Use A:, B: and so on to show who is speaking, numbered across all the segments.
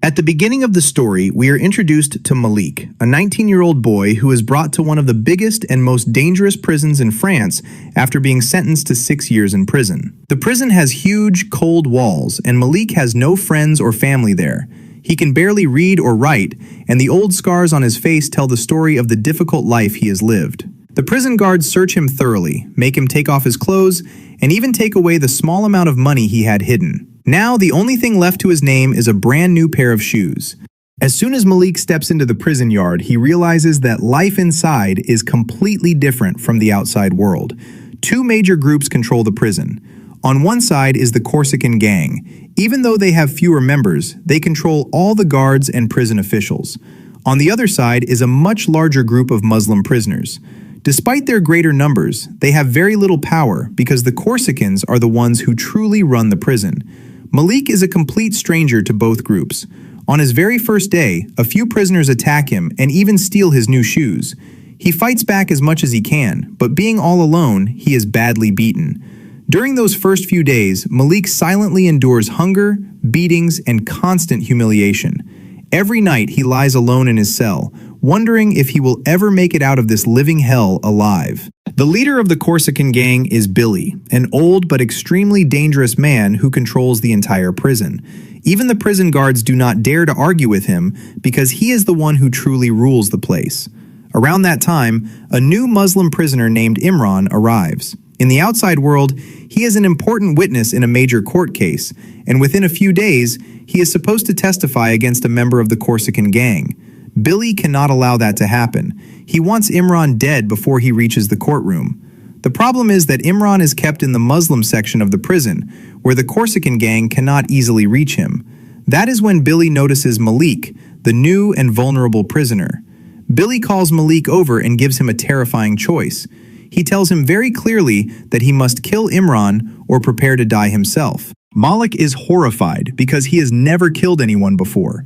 A: At the beginning of the story, we are introduced to Malik, a 19-year-old boy who is brought to one of the biggest and most dangerous prisons in France after being sentenced to 6 years in prison. The prison has huge, cold walls, and Malik has no friends or family there. He can barely read or write, and the old scars on his face tell the story of the difficult life he has lived. The prison guards search him thoroughly, make him take off his clothes, and even take away the small amount of money he had hidden. Now, the only thing left to his name is a brand new pair of shoes. As soon as Malik steps into the prison yard, he realizes that life inside is completely different from the outside world. Two major groups control the prison. On one side is the Corsican gang. Even though they have fewer members, they control all the guards and prison officials. On the other side is a much larger group of Muslim prisoners. Despite their greater numbers, they have very little power because the Corsicans are the ones who truly run the prison. Malik is a complete stranger to both groups. On his very first day, a few prisoners attack him and even steal his new shoes. He fights back as much as he can, but being all alone, he is badly beaten. During those first few days, Malik silently endures hunger, beatings, and constant humiliation. Every night he lies alone in his cell, wondering if he will ever make it out of this living hell alive. The leader of the Corsican gang is Billy, an old but extremely dangerous man who controls the entire prison. Even the prison guards do not dare to argue with him because he is the one who truly rules the place. Around that time, a new Muslim prisoner named Imran arrives. In the outside world, he is an important witness in a major court case, and within a few days, he is supposed to testify against a member of the Corsican gang. Billy cannot allow that to happen. He wants Imran dead before he reaches the courtroom. The problem is that Imran is kept in the Muslim section of the prison, where the Corsican gang cannot easily reach him. That is when Billy notices Malik, the new and vulnerable prisoner. Billy calls Malik over and gives him a terrifying choice. He tells him very clearly that he must kill Imran or prepare to die himself. Malik is horrified because he has never killed anyone before.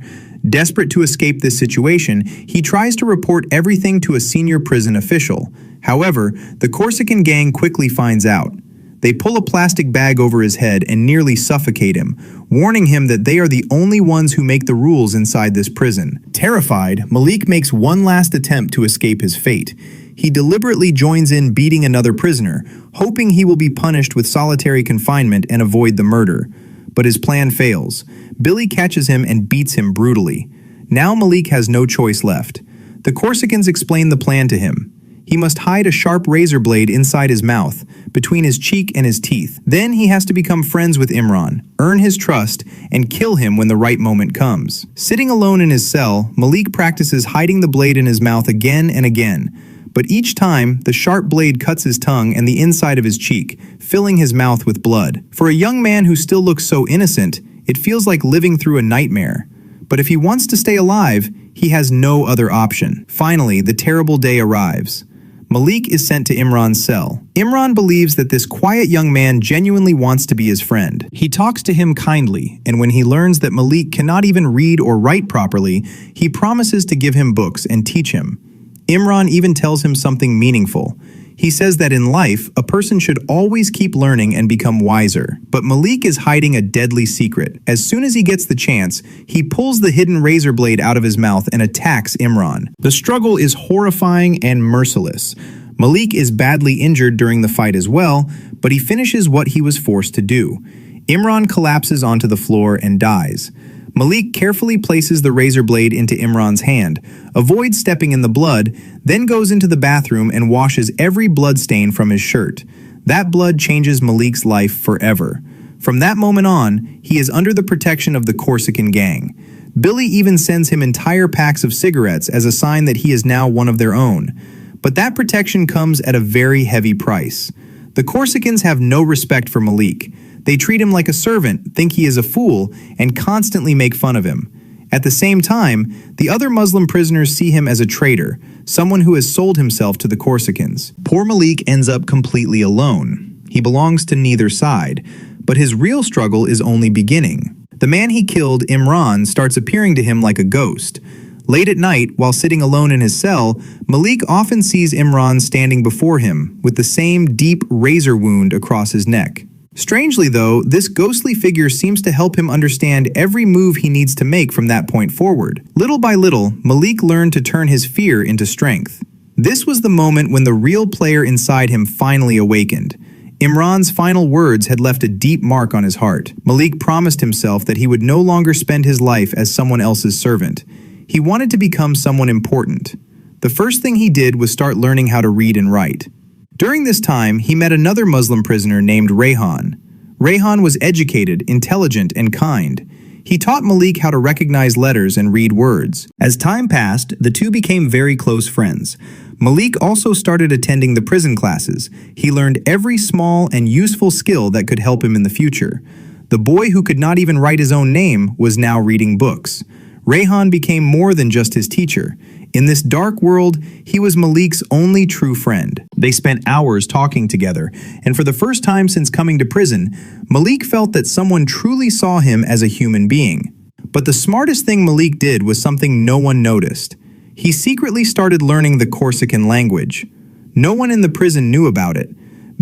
A: Desperate to escape this situation, he tries to report everything to a senior prison official. However, the Corsican gang quickly finds out. They pull a plastic bag over his head and nearly suffocate him, warning him that they are the only ones who make the rules inside this prison. Terrified, Malik makes one last attempt to escape his fate. He deliberately joins in beating another prisoner, hoping he will be punished with solitary confinement and avoid the murder. But his plan fails. Billy catches him and beats him brutally. Now Malik has no choice left. The Corsicans explain the plan to him. He must hide a sharp razor blade inside his mouth, between his cheek and his teeth. Then he has to become friends with Imran, earn his trust, and kill him when the right moment comes. Sitting alone in his cell, Malik practices hiding the blade in his mouth again and again. But each time, the sharp blade cuts his tongue and the inside of his cheek, filling his mouth with blood. For a young man who still looks so innocent, it feels like living through a nightmare. But if he wants to stay alive, he has no other option. Finally, the terrible day arrives. Malik is sent to Imran's cell. Imran believes that this quiet young man genuinely wants to be his friend. He talks to him kindly, and when he learns that Malik cannot even read or write properly, he promises to give him books and teach him. Imran even tells him something meaningful. He says that in life, a person should always keep learning and become wiser. But Malik is hiding a deadly secret. As soon as he gets the chance, he pulls the hidden razor blade out of his mouth and attacks Imran. The struggle is horrifying and merciless. Malik is badly injured during the fight as well, but he finishes what he was forced to do. Imran collapses onto the floor and dies. Malik carefully places the razor blade into Imran's hand, avoids stepping in the blood, then goes into the bathroom and washes every blood stain from his shirt. That blood changes Malik's life forever. From that moment on, he is under the protection of the Corsican gang. Billy even sends him entire packs of cigarettes as a sign that he is now one of their own. But that protection comes at a very heavy price. The Corsicans have no respect for Malik. They treat him like a servant, think he is a fool, and constantly make fun of him. At the same time, the other Muslim prisoners see him as a traitor, someone who has sold himself to the Corsicans. Poor Malik ends up completely alone. He belongs to neither side, but his real struggle is only beginning. The man he killed, Imran, starts appearing to him like a ghost. Late at night, while sitting alone in his cell, Malik often sees Imran standing before him with the same deep razor wound across his neck. Strangely though, this ghostly figure seems to help him understand every move he needs to make from that point forward. Little by little, Malik learned to turn his fear into strength. This was the moment when the real player inside him finally awakened. Imran's final words had left a deep mark on his heart. Malik promised himself that he would no longer spend his life as someone else's servant. He wanted to become someone important. The first thing he did was start learning how to read and write. During this time, he met another Muslim prisoner named Rayhan. Rayhan was educated, intelligent, and kind. He taught Malik how to recognize letters and read words. As time passed, the two became very close friends. Malik also started attending the prison classes. He learned every small and useful skill that could help him in the future. The boy who could not even write his own name was now reading books. Rayhan became more than just his teacher. In this dark world, he was Malik's only true friend. They spent hours talking together, and for the first time since coming to prison, Malik felt that someone truly saw him as a human being. But the smartest thing Malik did was something no one noticed. He secretly started learning the Corsican language. No one in the prison knew about it.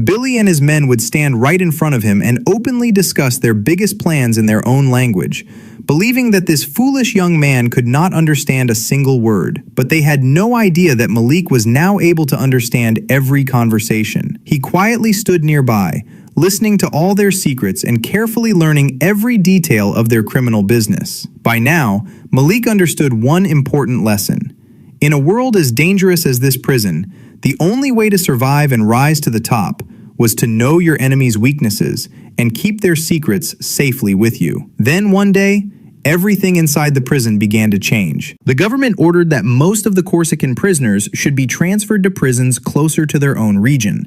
A: Billy and his men would stand right in front of him and openly discuss their biggest plans in their own language, believing that this foolish young man could not understand a single word. But they had no idea that Malik was now able to understand every conversation. He quietly stood nearby, listening to all their secrets and carefully learning every detail of their criminal business. By now, Malik understood one important lesson. In a world as dangerous as this prison, the only way to survive and rise to the top was to know your enemy's weaknesses and keep their secrets safely with you. Then one day, everything inside the prison began to change. The government ordered that most of the Corsican prisoners should be transferred to prisons closer to their own region.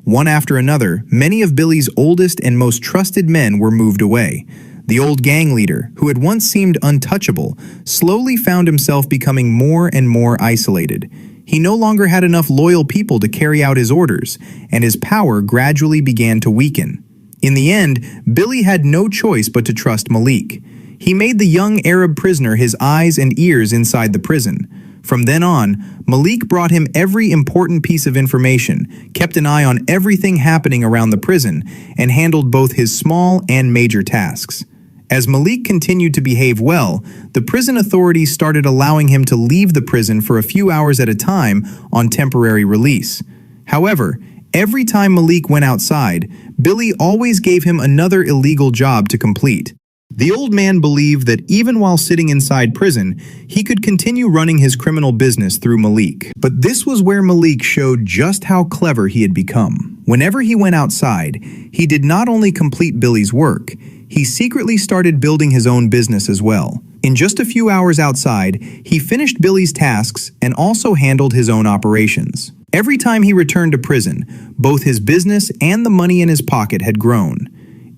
A: One after another, many of Billy's oldest and most trusted men were moved away. The old gang leader, who had once seemed untouchable, slowly found himself becoming more and more isolated. He no longer had enough loyal people to carry out his orders, and his power gradually began to weaken. In the end, Billy had no choice but to trust Malik. He made the young Arab prisoner his eyes and ears inside the prison. From then on, Malik brought him every important piece of information, kept an eye on everything happening around the prison, and handled both his small and major tasks. As Malik continued to behave well, the prison authorities started allowing him to leave the prison for a few hours at a time on temporary release. However, every time Malik went outside, Billy always gave him another illegal job to complete. The old man believed that even while sitting inside prison, he could continue running his criminal business through Malik. But this was where Malik showed just how clever he had become. Whenever he went outside, he did not only complete Billy's work, he secretly started building his own business as well. In just a few hours outside, he finished Billy's tasks and also handled his own operations. Every time he returned to prison, both his business and the money in his pocket had grown.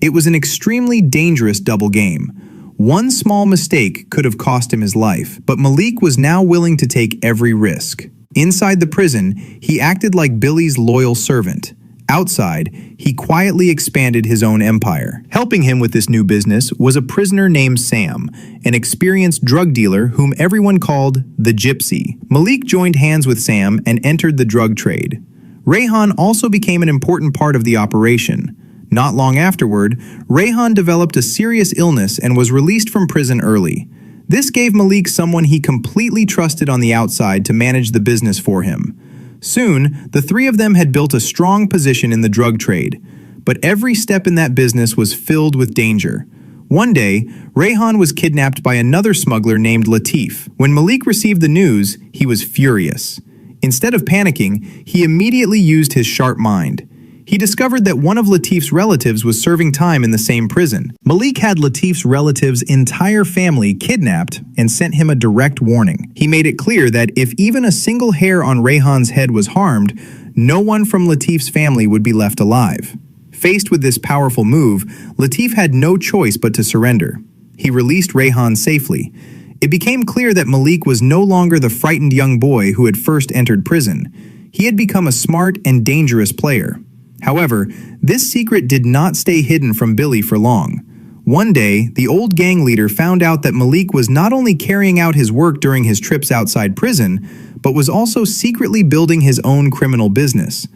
A: It was an extremely dangerous double game. One small mistake could have cost him his life, but Malik was now willing to take every risk. Inside the prison, he acted like Billy's loyal servant. Outside, he quietly expanded his own empire. Helping him with this new business was a prisoner named Sam, an experienced drug dealer whom everyone called the Gypsy. Malik joined hands with Sam and entered the drug trade. Rayhan also became an important part of the operation. Not long afterward, Rayhan developed a serious illness and was released from prison early. This gave Malik someone he completely trusted on the outside to manage the business for him. Soon, the three of them had built a strong position in the drug trade, but every step in that business was filled with danger. One day, Rayhan was kidnapped by another smuggler named Latif. When Malik received the news, he was furious. Instead of panicking, he immediately used his sharp mind. He discovered that one of Latif's relatives was serving time in the same prison. Malik had Latif's relative's entire family kidnapped and sent him a direct warning. He made it clear that if even a single hair on Rayhan's head was harmed, no one from Latif's family would be left alive. Faced with this powerful move, Latif had no choice but to surrender. He released Rayhan safely. It became clear that Malik was no longer the frightened young boy who had first entered prison. He had become a smart and dangerous player. However, this secret did not stay hidden from Billy for long. One day, the old gang leader found out that Malik was not only carrying out his work during his trips outside prison, but was also secretly building his own criminal business.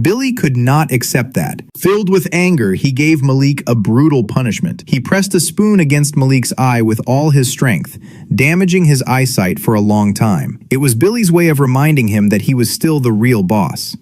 A: Billy could not accept that. Filled with anger, he gave Malik a brutal punishment. He pressed a spoon against Malik's eye with all his strength, damaging his eyesight for a long time. It was Billy's way of reminding him that he was still the real boss.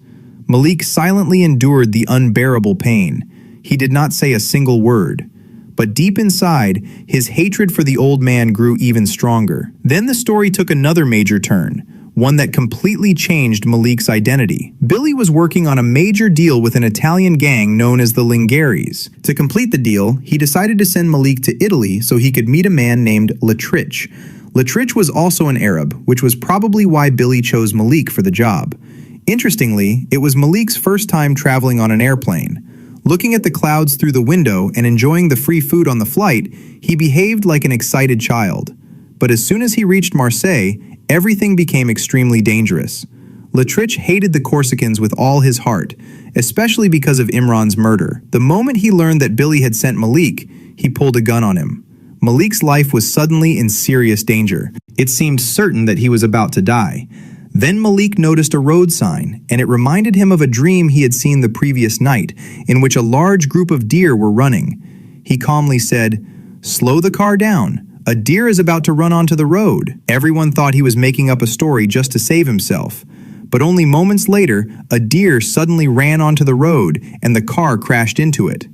A: Malik silently endured the unbearable pain. He did not say a single word. But deep inside, his hatred for the old man grew even stronger. Then the story took another major turn, one that completely changed Malik's identity. Billy was working on a major deal with an Italian gang known as the Lingaries. To complete the deal, he decided to send Malik to Italy so he could meet a man named Latrich. Latrich was also an Arab, which was probably why Billy chose Malik for the job. Interestingly, it was Malik's first time traveling on an airplane. Looking at the clouds through the window and enjoying the free food on the flight, he behaved like an excited child. But as soon as he reached Marseille, everything became extremely dangerous. Latrich hated the Corsicans with all his heart, especially because of Imran's murder. The moment he learned that Billy had sent Malik, he pulled a gun on him. Malik's life was suddenly in serious danger. It seemed certain that he was about to die. Then Malik noticed a road sign, and it reminded him of a dream he had seen the previous night, in which a large group of deer were running. He calmly said, "Slow the car down. A deer is about to run onto the road." Everyone thought he was making up a story just to save himself. But only moments later, a deer suddenly ran onto the road, and the car crashed into it.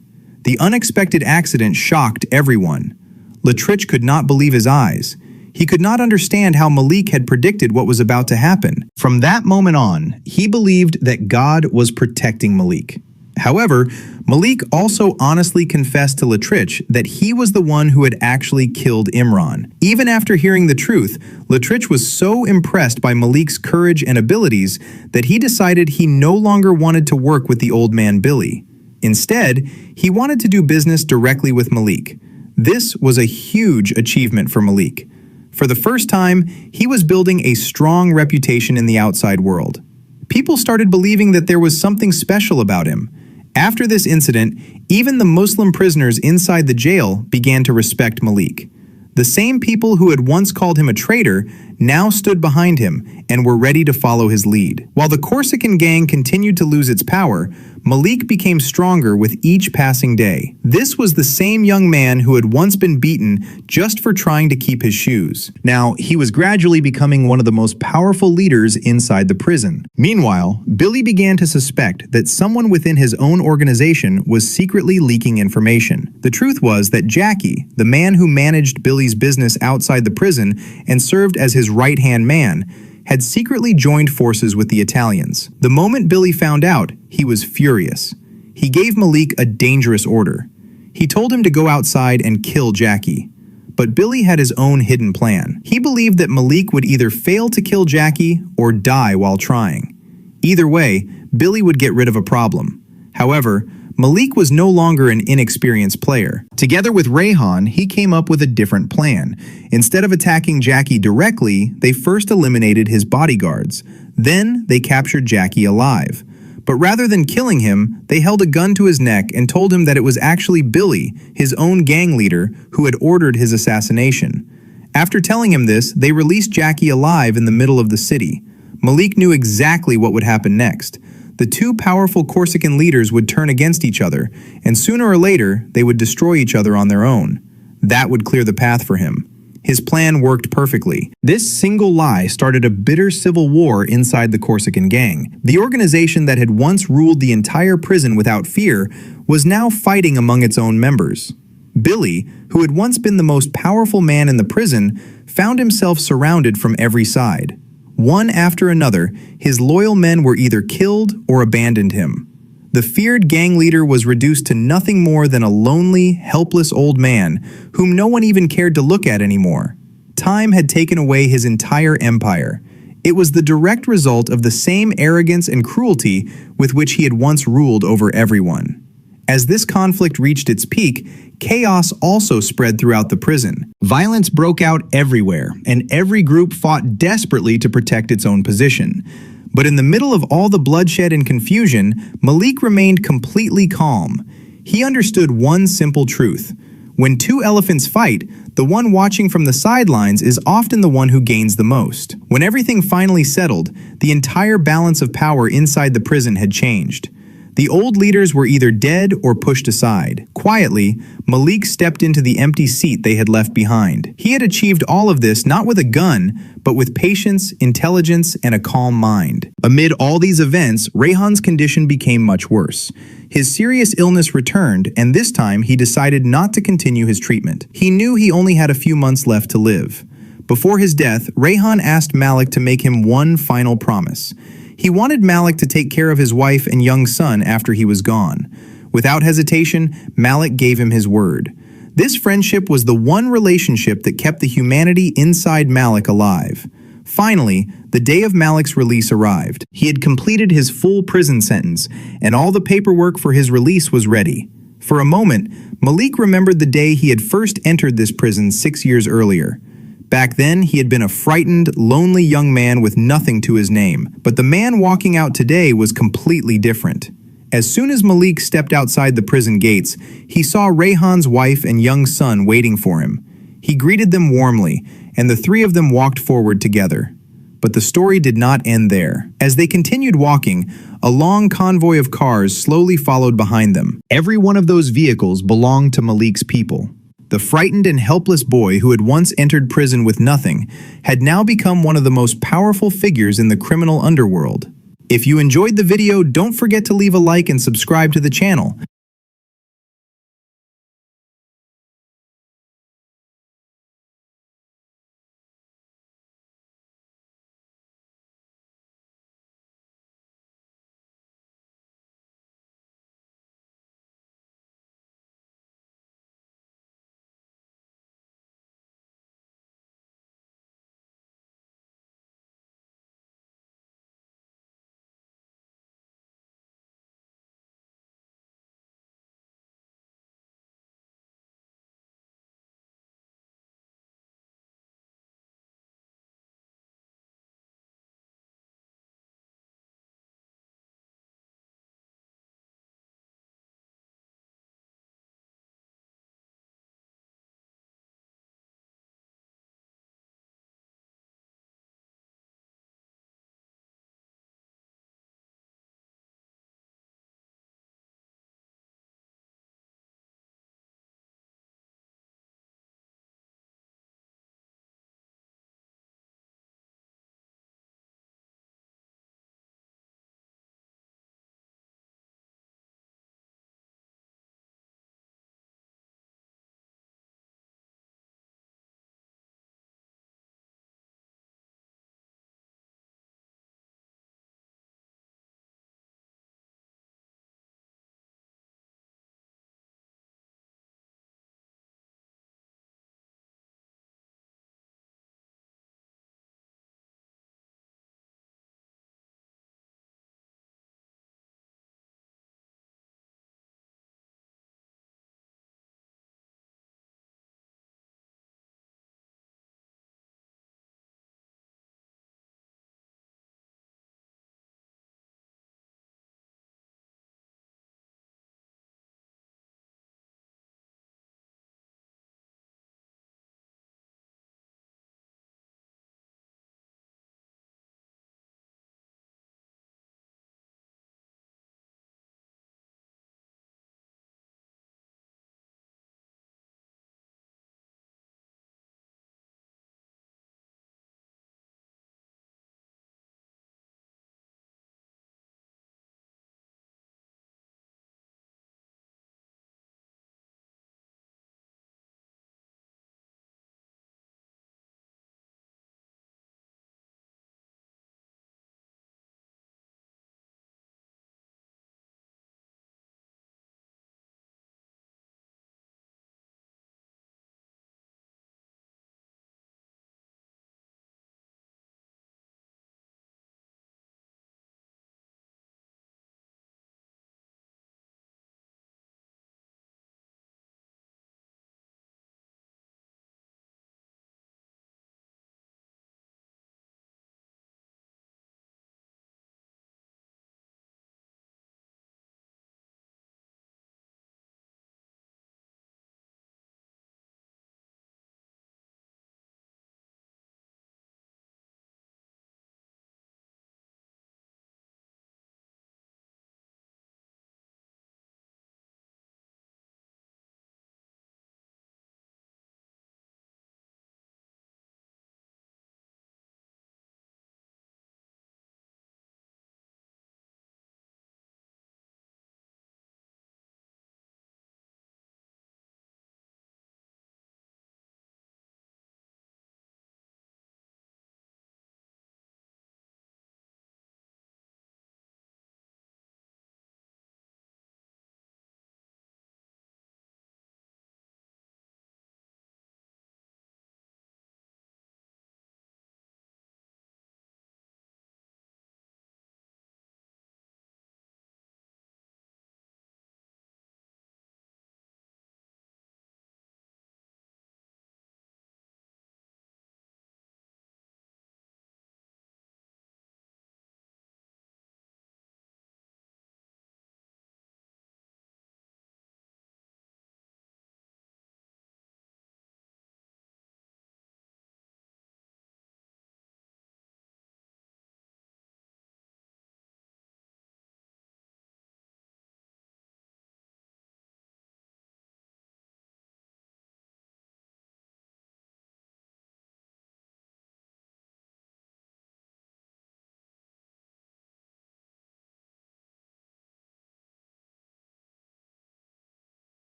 A: The unexpected accident shocked everyone. Latrich could not believe his eyes. He could not understand how Malik had predicted what was about to happen. From that moment on, he believed that God was protecting Malik. However, Malik also honestly confessed to Latrich that he was the one who had actually killed Imran. Even after hearing the truth, Latrich was so impressed by Malik's courage and abilities that he decided he no longer wanted to work with the old man Billy. Instead, he wanted to do business directly with Malik. This was a huge achievement for Malik. For the first time, he was building a strong reputation in the outside world. People started believing that there was something special about him. After this incident, even the Muslim prisoners inside the jail began to respect Malik. The same people who had once called him a traitor now stood behind him and were ready to follow his lead. While the Corsican gang continued to lose its power, Malik became stronger with each passing day. This was the same young man who had once been beaten just for trying to keep his shoes. Now, he was gradually becoming one of the most powerful leaders inside the prison. Meanwhile, Billy began to suspect that someone within his own organization was secretly leaking information. The truth was that Jackie, the man who managed Billy's business outside the prison and served as his right-hand man, had secretly joined forces with the Italians. The moment Billy found out, he was furious. He gave Malik a dangerous order. He told him to go outside and kill Jackie. But Billy had his own hidden plan. He believed that Malik would either fail to kill Jackie or die while trying. Either way, Billy would get rid of a problem. However, Malik was no longer an inexperienced player. Together with Rayhan, he came up with a different plan. Instead of attacking Jackie directly, they first eliminated his bodyguards. Then, they captured Jackie alive. But rather than killing him, they held a gun to his neck and told him that it was actually Billy, his own gang leader, who had ordered his assassination. After telling him this, they released Jackie alive in the middle of the city. Malik knew exactly what would happen next. The two powerful Corsican leaders would turn against each other, and sooner or later, they would destroy each other on their own. That would clear the path for him. His plan worked perfectly. This single lie started a bitter civil war inside the Corsican gang. The organization that had once ruled the entire prison without fear was now fighting among its own members. Billy, who had once been the most powerful man in the prison, found himself surrounded from every side. One after another, his loyal men were either killed or abandoned him. The feared gang leader was reduced to nothing more than a lonely, helpless old man whom no one even cared to look at anymore. Time had taken away his entire empire. It was the direct result of the same arrogance and cruelty with which he had once ruled over everyone. As this conflict reached its peak, chaos also spread throughout the prison. Violence broke out everywhere, and every group fought desperately to protect its own position. But in the middle of all the bloodshed and confusion, Malik remained completely calm. He understood one simple truth. When two elephants fight, the one watching from the sidelines is often the one who gains the most. When everything finally settled, the entire balance of power inside the prison had changed. The old leaders were either dead or pushed aside. Quietly, Malik stepped into the empty seat they had left behind. He had achieved all of this not with a gun, but with patience, intelligence, and a calm mind. Amid all these events, Rayhan's condition became much worse. His serious illness returned, and this time he decided not to continue his treatment. He knew he only had a few months left to live. Before his death, Rayhan asked Malik to make him one final promise. He wanted Malik to take care of his wife and young son after he was gone. Without hesitation, Malik gave him his word. This friendship was the one relationship that kept the humanity inside Malik alive. Finally, the day of Malik's release arrived. He had completed his full prison sentence, and all the paperwork for his release was ready. For a moment, Malik remembered the day he had first entered this prison 6 years earlier. Back then, he had been a frightened, lonely young man with nothing to his name. But the man walking out today was completely different. As soon as Malik stepped outside the prison gates, he saw Rayhan's wife and young son waiting for him. He greeted them warmly, and the three of them walked forward together. But the story did not end there. As they continued walking, a long convoy of cars slowly followed behind them. Every one of those vehicles belonged to Malik's people. The frightened and helpless boy who had once entered prison with nothing had now become one of the most powerful figures in the criminal underworld. If you enjoyed the video, don't forget to leave a like and subscribe to the channel.